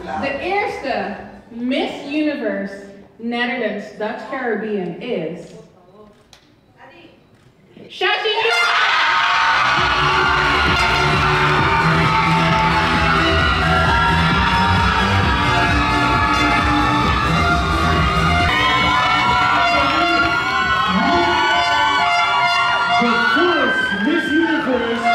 De eerste Miss Universe Netherlands Dutch Caribbean is Shashi. Miss Universe,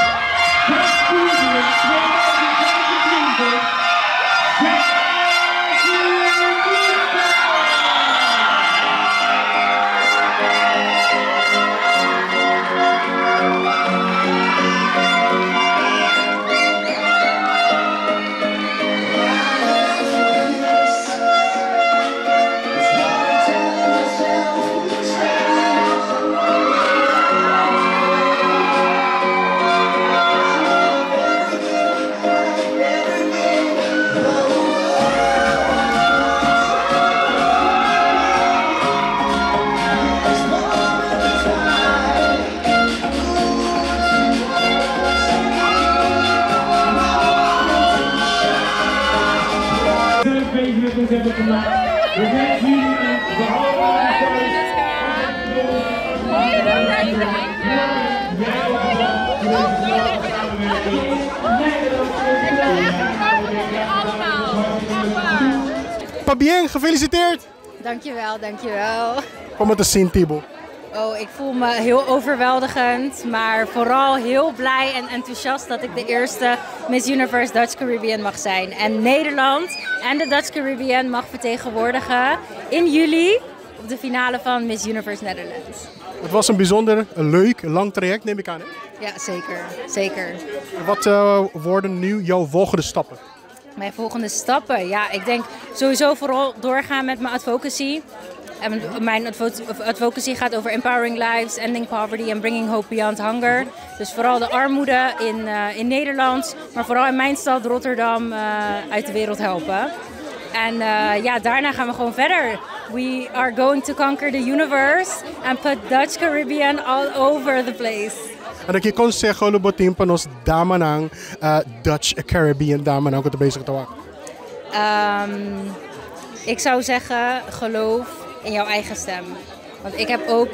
hebben gemaakt. We wensen jullie een behouden Fabien, gefeliciteerd! Dankjewel, dankjewel. Kom het te zien, Thibaut. Oh, ik voel me heel overweldigend, maar vooral heel blij en enthousiast dat ik de eerste Miss Universe Dutch Caribbean mag zijn. En Nederland en de Dutch Caribbean mag vertegenwoordigen in juli op de finale van Miss Universe Netherlands. Het was een bijzonder leuk, lang traject, neem ik aan. Hè? Ja, zeker. Zeker. Wat worden nu jouw volgende stappen? Mijn volgende stappen? Ja, ik denk sowieso vooral doorgaan met mijn advocacy. En mijn advocacy gaat over empowering lives, ending poverty en bringing hope beyond hunger. Dus vooral de armoede in Nederland, maar vooral in mijn stad Rotterdam uit de wereld helpen. En ja, daarna gaan we gewoon verder. We are going to conquer the universe and put Dutch Caribbean all over the place. En dat je kon zeggen, dat botim panos damanang Dutch Caribbean damanang wat bezig te wachten. Ik zou zeggen, geloof in jouw eigen stem. Want ik heb ook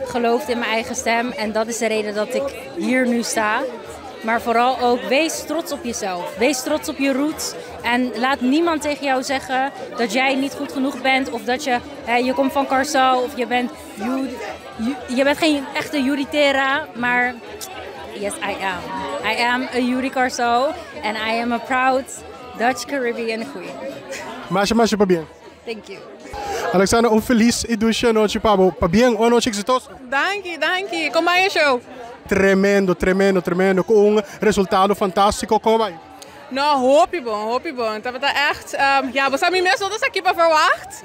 geloofd in mijn eigen stem en dat is de reden dat ik hier nu sta. Maar vooral ook, wees trots op jezelf. Wees trots op je roots. En laat niemand tegen jou zeggen dat jij niet goed genoeg bent. Of dat je komt van Curaçao of je bent geen echte Juritera. Maar yes, I am. I am a Juri Curaçao. And I am a proud Dutch Caribbean queen. Masha Fabien. Thank you. Alexandra, feliz edition noite, Pablo. Fabien, noite exitoso. Danke. Kom bij je show. Tremendo. Com resultado fantástico. Como vai? Nou, hoop je bom. Dat we echt, ja, we zijn mensen dat aqui para verwacht.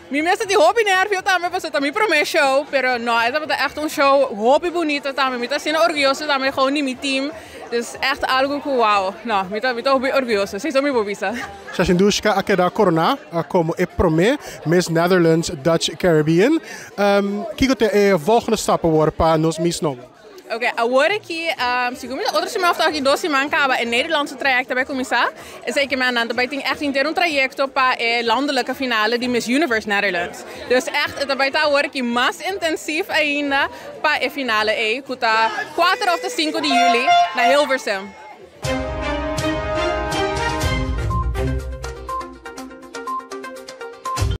Mi mensen die hoop je nervio também para também para mijn show, pero no, dat we echt een show hoop je bonito também. Mita sino orgulloso também gewoon niet mijn team. Dus echt algo que wow. No, mita bem orgulloso. Sei só me bobisa. Shashindushka akeda corona como e prome Miss Netherlands Dutch Caribbean. Kiko te volgende stappen worden para nos misnomen. Oké, agora aqui, segundo outra semana eu aqui 2 semanas acaba in Nederlandse trajecten bij commissar. En zeker mijn aan de echt inteiro een trajecto para landelijke finale die Miss Universe Netherlands. Dus echt, het bij agora aqui mais intensief ainda para a finale, kuta 4 of 5 de juli naar Hilversum.